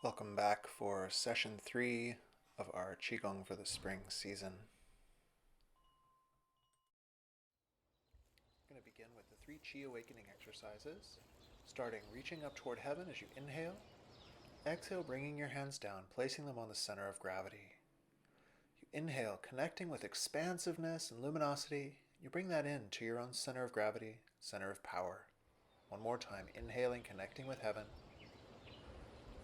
Welcome back for session 3 of our Qigong for the spring season. I'm going to begin with the 3 Qi awakening exercises, starting reaching up toward heaven as you inhale. Exhale, bringing your hands down, placing them on the center of gravity. You inhale, connecting with expansiveness and luminosity. You bring that in to your own center of gravity, center of power. One more time, inhaling, connecting with heaven.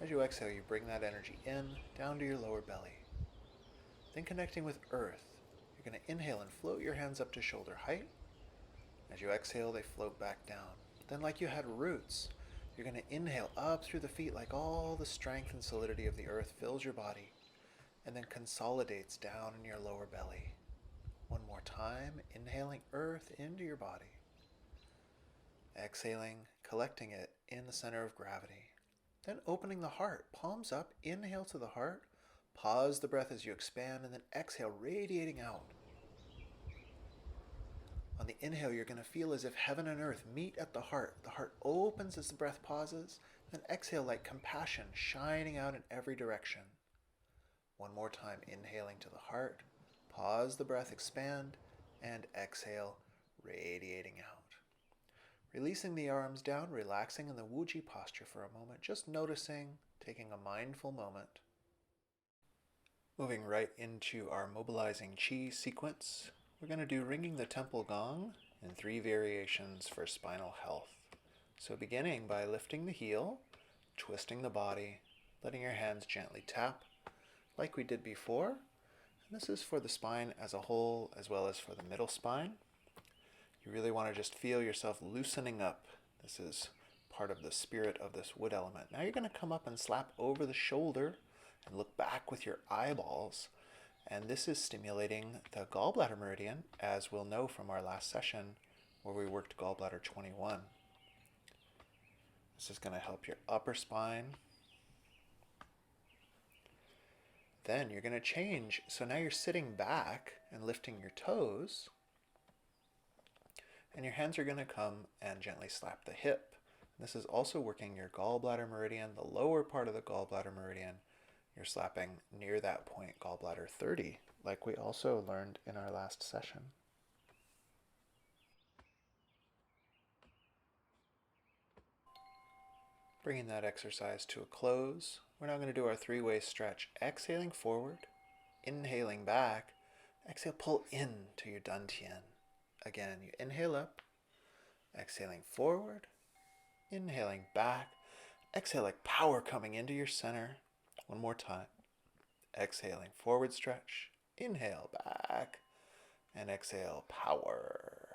As you exhale, you bring that energy in, down to your lower belly. Then connecting with earth, you're going to inhale and float your hands up to shoulder height. As you exhale, they float back down. Then like you had roots, you're going to inhale up through the feet like all the strength and solidity of the earth fills your body and then consolidates down in your lower belly. One more time, inhaling earth into your body. Exhaling, collecting it in the center of gravity. Then opening the heart, palms up, inhale to the heart. Pause the breath as you expand, and then exhale, radiating out. On the inhale, you're going to feel as if heaven and earth meet at the heart. The heart opens as the breath pauses, then exhale like compassion shining out in every direction. One more time, inhaling to the heart. Pause the breath, expand, and exhale, radiating out. Releasing the arms down, relaxing in the Wuji posture for a moment, just noticing, taking a mindful moment. Moving right into our mobilizing Qi sequence, we're going to do ringing the temple gong in 3 variations for spinal health. So beginning by lifting the heel, twisting the body, letting your hands gently tap like we did before. And this is for the spine as a whole as well as for the middle spine. You really want to just feel yourself loosening up. This is part of the spirit of this wood element. Now you're going to come up and slap over the shoulder and look back with your eyeballs. And this is stimulating the gallbladder meridian, as we'll know from our last session where we worked gallbladder 21. This is going to help your upper spine. Then you're going to change. So now you're sitting back and lifting your toes. And your hands are going to come and gently slap the hip. This is also working your gallbladder meridian, the lower part of the gallbladder meridian. You're slapping near that point, gallbladder 30, like we also learned in our last session. Bringing that exercise to a close, we're now going to do our 3-way stretch. Exhaling forward, inhaling back, exhale, pull in to your dantian. Again, you inhale up, exhaling forward, inhaling back, exhale like power coming into your center. One more time. Exhaling, forward stretch. Inhale, back. And exhale, power.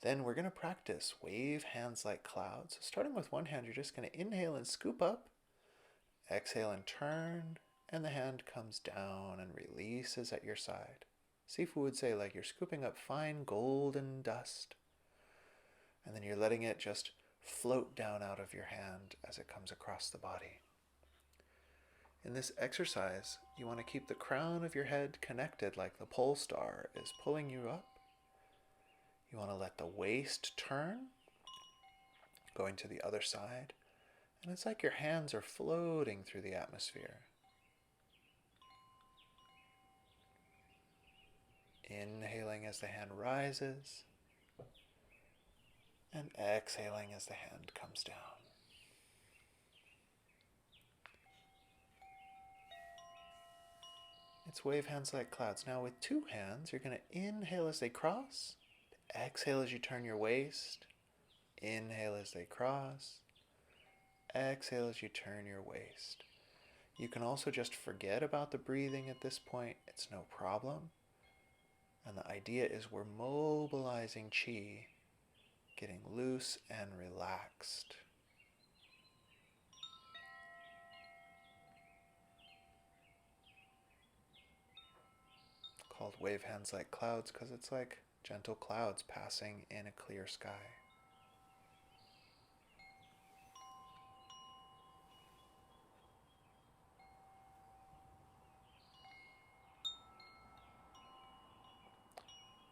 Then we're going to practice wave hands like clouds. Starting with one hand, you're just going to inhale and scoop up. Exhale and turn. And the hand comes down and releases at your side. Sifu would say like you're scooping up fine golden dust. And then you're letting it just float down out of your hand as it comes across the body. In this exercise, you want to keep the crown of your head connected like the pole star is pulling you up. You want to let the waist turn, going to the other side. And it's like your hands are floating through the atmosphere. Inhaling as the hand rises, and exhaling as the hand comes down. It's wave hands like clouds. Now with 2 hands, you're going to inhale as they cross, exhale as you turn your waist, inhale as they cross, exhale as you turn your waist. You can also just forget about the breathing at this point. It's no problem. And the idea is we're mobilizing Qi, getting loose and relaxed. Called wave hands like clouds because it's like gentle clouds passing in a clear sky.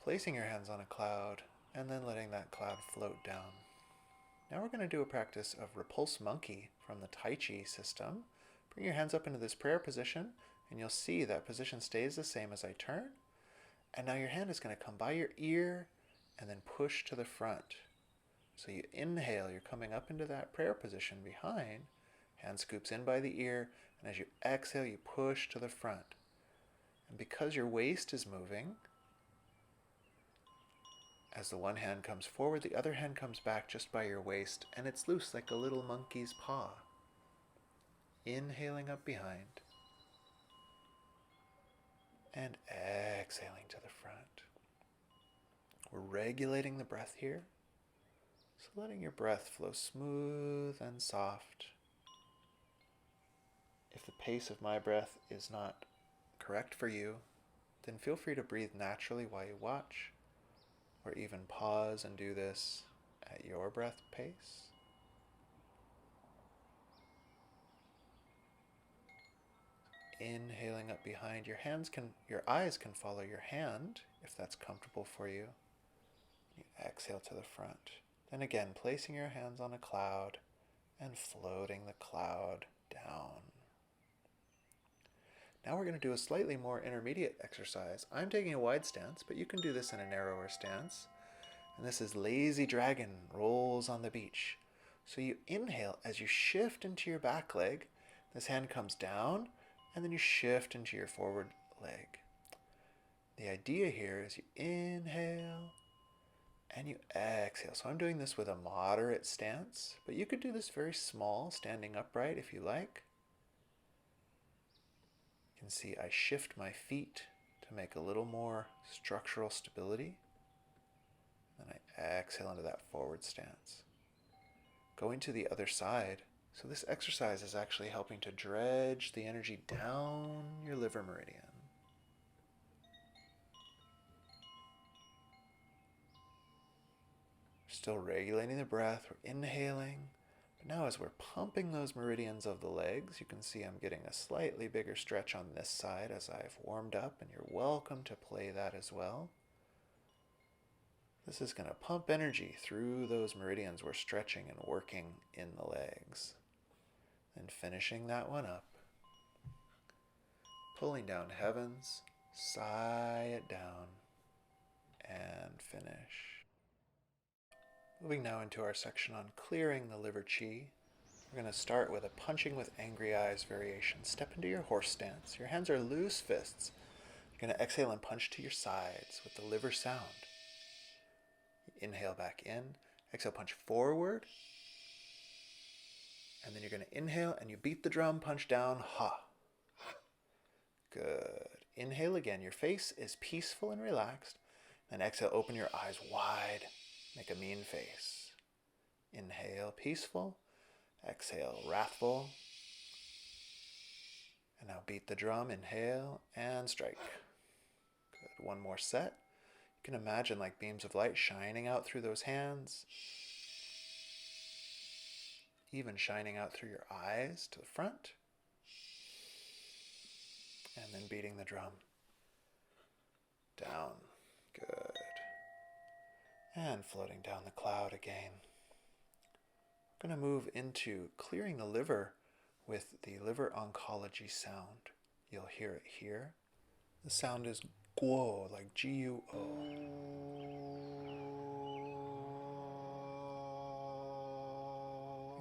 Placing your hands on a cloud and then letting that cloud float down. Now we're going to do a practice of repulse monkey from the Tai Chi system. Bring your hands up into this prayer position, and you'll see that position stays the same as I turn. And now your hand is going to come by your ear and then push to the front. So you inhale, you're coming up into that prayer position behind. Hand scoops in by the ear, and as you exhale, you push to the front. And because your waist is moving, as the one hand comes forward, the other hand comes back just by your waist, and it's loose like a little monkey's paw. Inhaling up behind, and exhaling to the front. We're regulating the breath here, so letting your breath flow smooth and soft. If the pace of my breath is not correct for you, then feel free to breathe naturally while you watch, or even pause and do this at your breath pace. Inhaling up behind, your eyes can follow your hand if that's comfortable for you. You exhale to the front. Then again, placing your hands on a cloud and floating the cloud down. Now we're going to do a slightly more intermediate exercise. I'm taking a wide stance, but you can do this in a narrower stance. And this is lazy dragon, rolls on the beach. So you inhale as you shift into your back leg. This hand comes down, and then you shift into your forward leg. The idea here is you inhale and you exhale. So I'm doing this with a moderate stance, but you could do this very small, standing upright if you like. You can see I shift my feet to make a little more structural stability. Then I exhale into that forward stance. Going to the other side. So this exercise is actually helping to dredge the energy down your liver meridian. Still regulating the breath, we're inhaling. But now as we're pumping those meridians of the legs, you can see I'm getting a slightly bigger stretch on this side as I've warmed up, and you're welcome to play that as well. This is going to pump energy through those meridians we're stretching and working in the legs. And finishing that one up. Pulling down heavens, sigh it down, and finish. Moving now into our section on clearing the liver chi. We're going to start with a punching with angry eyes variation. Step into your horse stance. Your hands are loose fists. You're going to exhale and punch to your sides with the liver sound. Inhale back in, exhale, punch forward, and then you're going to inhale and you beat the drum, punch down, ha. Good. Inhale again, your face is peaceful and relaxed, then exhale, open your eyes wide, make a mean face. Inhale, peaceful, exhale, wrathful, and now beat the drum, inhale, and strike. Good, one more set. You can imagine like beams of light shining out through those hands, even shining out through your eyes to the front, and then beating the drum. Down. Good. And floating down the cloud again. We're going to move into clearing the liver with the liver oncology sound. You'll hear it here. The sound is guo, like G-U-O.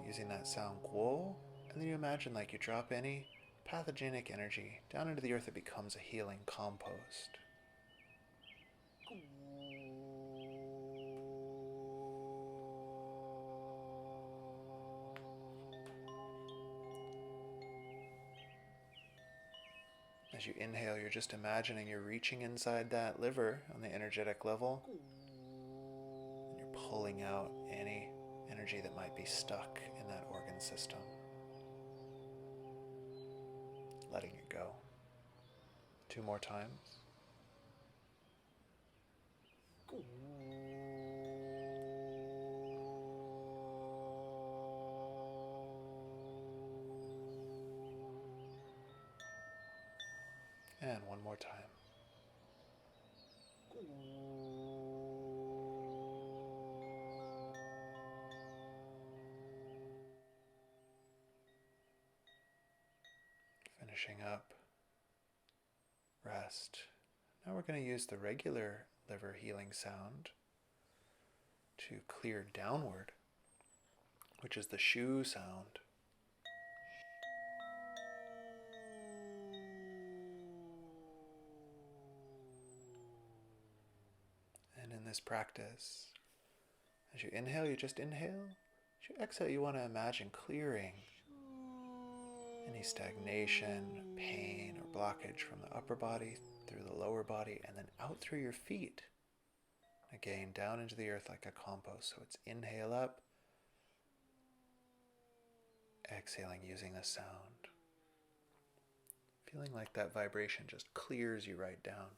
Using that sound guo, and then you imagine like you drop any pathogenic energy down into the earth, it becomes a healing compost. As you inhale, you're just imagining you're reaching inside that liver on the energetic level. And you're pulling out any energy that might be stuck in that organ system. Letting it go. 2 more times. And 1 more time. finishing up. Rest. Now we're going to use the regular liver healing sound to clear downward, which is the shoe sound. And in this practice, as you inhale, you just inhale. As you exhale, you want to imagine clearing any stagnation, pain, or blockage from the upper body through the lower body and then out through your feet. Again, down into the earth like a compost. So it's inhale up, exhaling using the sound. Feeling like that vibration just clears you right down.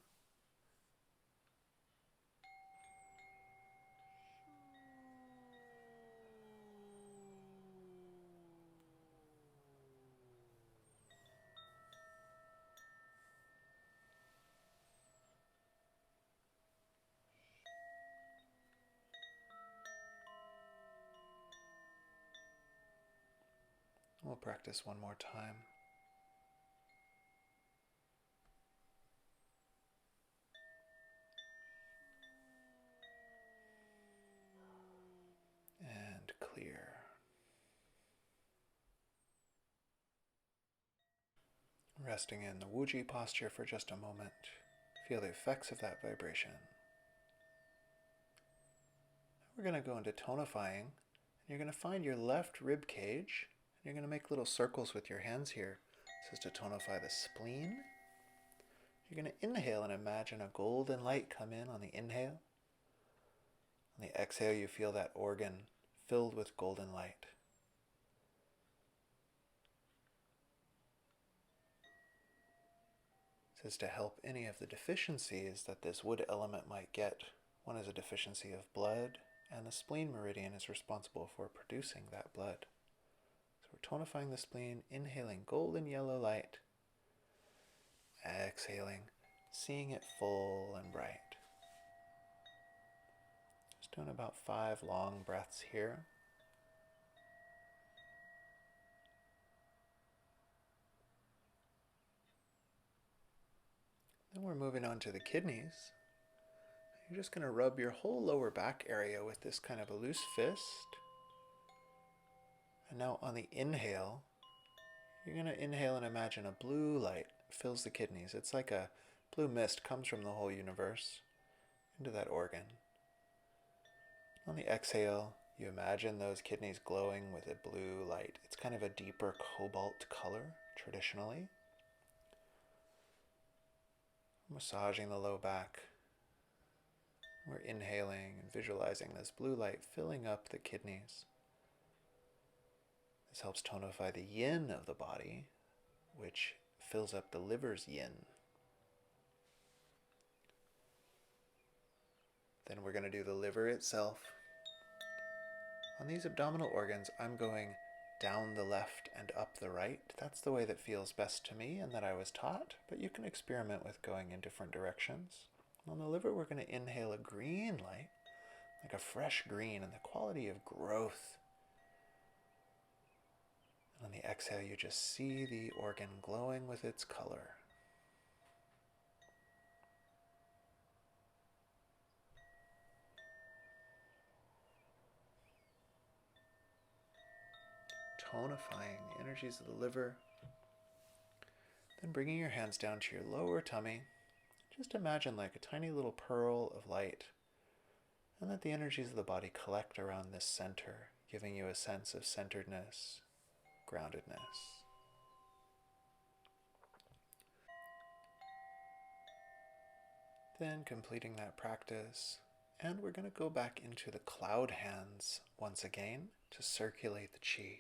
We'll practice one more time. And clear. Resting in the Wuji posture for just a moment. Feel the effects of that vibration. We're going to go into tonifying. You're going to find your left rib cage. You're going to make little circles with your hands here. This is to tonify the spleen. You're going to inhale and imagine a golden light come in on the inhale. On the exhale, you feel that organ filled with golden light. This is to help any of the deficiencies that this wood element might get. One is a deficiency of blood, and the spleen meridian is responsible for producing that blood. We're tonifying the spleen, inhaling golden yellow light, exhaling, seeing it full and bright. Just doing about 5 long breaths here. Then we're moving on to the kidneys. You're just going to rub your whole lower back area with this kind of a loose fist. And now on the inhale, you're going to inhale and imagine a blue light fills the kidneys. It's like a blue mist comes from the whole universe into that organ. On the exhale, you imagine those kidneys glowing with a blue light. It's kind of a deeper cobalt color, traditionally. Massaging the low back. We're inhaling and visualizing this blue light filling up the kidneys. This helps tonify the yin of the body, which fills up the liver's yin. Then we're going to do the liver itself. On these abdominal organs, I'm going down the left and up the right. That's the way that feels best to me and that I was taught, but you can experiment with going in different directions. On the liver, we're going to inhale a green light, like a fresh green, and the quality of growth. On the exhale, you just see the organ glowing with its color. Tonifying the energies of the liver. Then bringing your hands down to your lower tummy. Just imagine like a tiny little pearl of light. And let the energies of the body collect around this center, giving you a sense of centeredness, groundedness. Then completing that practice, and we're going to go back into the cloud hands once again to circulate the qi.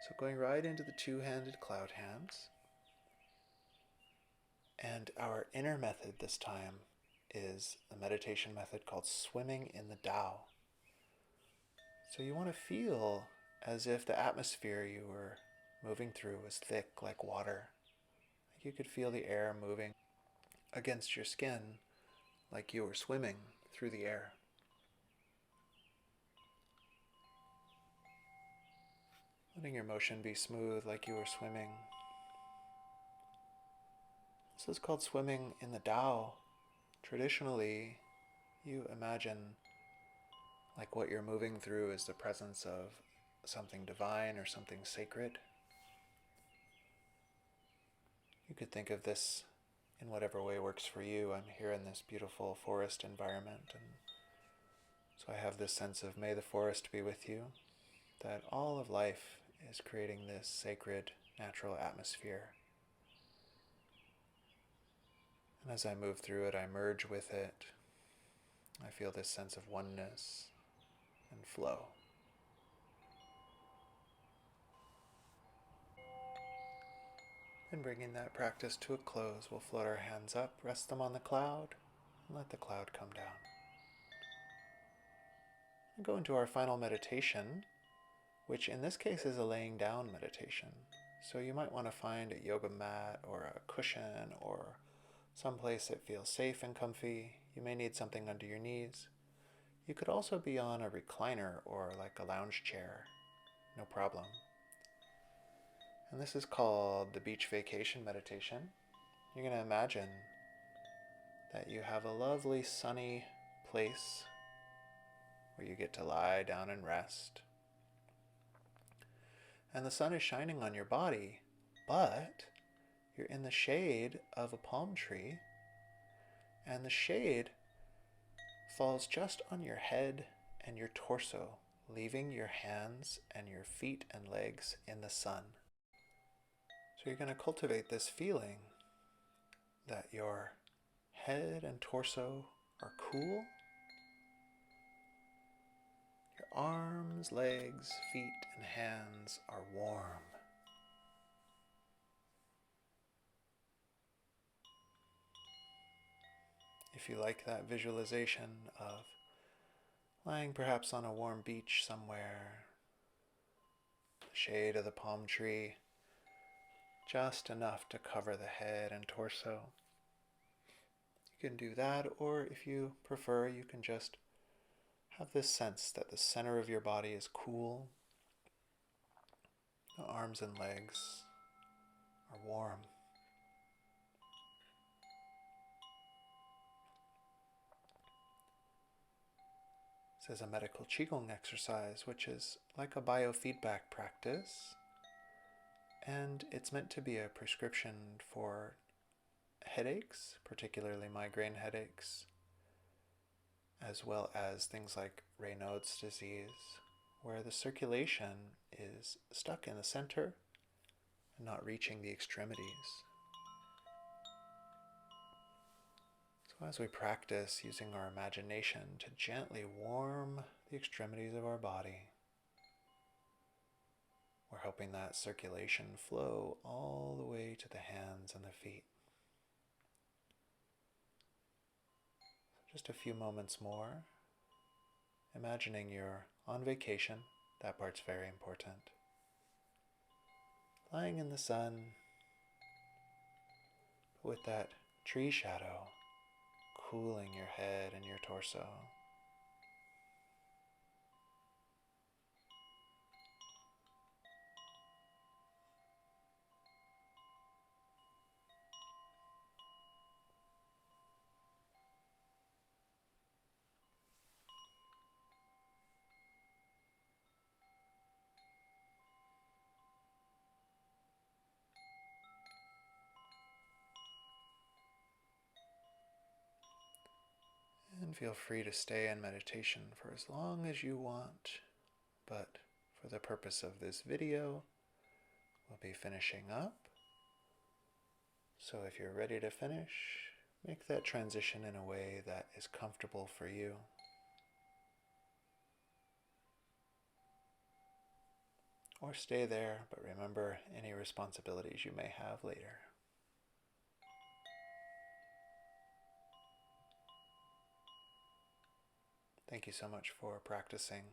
So going right into the two-handed cloud hands. And our inner method this time is a meditation method called swimming in the Tao. So you want to feel as if the atmosphere you were moving through was thick like water. Like you could feel the air moving against your skin like you were swimming through the air. Letting your motion be smooth like you were swimming. This is called swimming in the Tao. Traditionally, you imagine like what you're moving through is the presence of something divine or something sacred. You could think of this in whatever way works for you. I'm here in this beautiful forest environment, and so I have this sense of may the forest be with you, that all of life is creating this sacred natural atmosphere. And as I move through it, I merge with it. I feel this sense of oneness and flow. And bringing that practice to a close, we'll float our hands up, rest them on the cloud, and let the cloud come down. And go into our final meditation, which in this case is a laying down meditation. So you might want to find a yoga mat or a cushion or someplace that feels safe and comfy. You may need something under your knees. You could also be on a recliner or like a lounge chair, no problem. And this is called the beach vacation meditation. You're going to imagine that you have a lovely sunny place where you get to lie down and rest. And the sun is shining on your body, but you're in the shade of a palm tree, and the shade falls just on your head and your torso, leaving your hands and your feet and legs in the sun. So you're going to cultivate this feeling that your head and torso are cool. Your arms, legs, feet, and hands are warm. If you like that visualization of lying perhaps on a warm beach somewhere, the shade of the palm tree, just enough to cover the head and torso. You can do that, or if you prefer, you can just have this sense that the center of your body is cool. The arms and legs are warm. This is a medical Qigong exercise, which is like a biofeedback practice. And it's meant to be a prescription for headaches, particularly migraine headaches, as well as things like Raynaud's disease, where the circulation is stuck in the center and not reaching the extremities. So as we practice using our imagination to gently warm the extremities of our body, we're helping that circulation flow all the way to the hands and the feet. Just a few moments more, imagining you're on vacation. That part's very important. Lying in the sun with that tree shadow cooling your head and your torso. And feel free to stay in meditation for as long as you want, but for the purpose of this video, we'll be finishing up. So if you're ready to finish, make that transition in a way that is comfortable for you. Or stay there, but remember any responsibilities you may have later. Thank you so much for practicing.